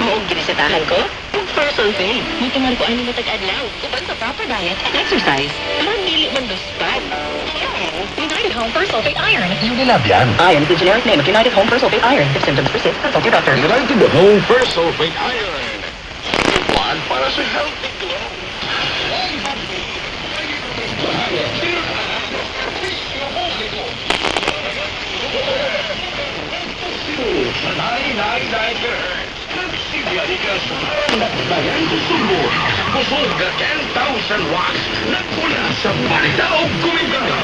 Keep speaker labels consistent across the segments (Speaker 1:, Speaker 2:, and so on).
Speaker 1: Maong ginisitahan ko? Yung first survey. May tumari ko ano mo tag-adlaw. Uban sa proper diet and exercise. Parang dili man dospan. United Home First Sulfate Iron.
Speaker 2: Yung nilabyan.
Speaker 1: Iron is the generic name of United Home First Sulfate Iron. If symptoms persist, consult your doctor.
Speaker 2: United Home First Sulfate Iron. One para sa healthy glow. Sanay-nay diaper. Nagsibyari ka sa bayan sa subor. Kusog ka 10,000 watts. Nagpula sa balita o gumigana.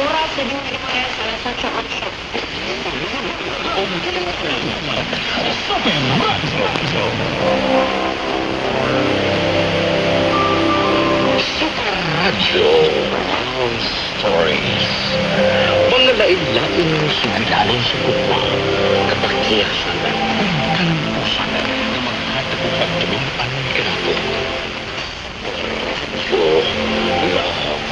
Speaker 1: Oras na yung mga sa chocolate shop.
Speaker 2: Super Radio Stories. Mga lain-lain sugilanin sa kupa. Kapakiyasan at kalampusan na mga tagumpagtubing anong kinapo. Radio Love.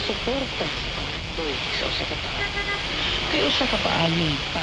Speaker 1: Suporta sa usa ka pa. Kay usa ka paagi pa.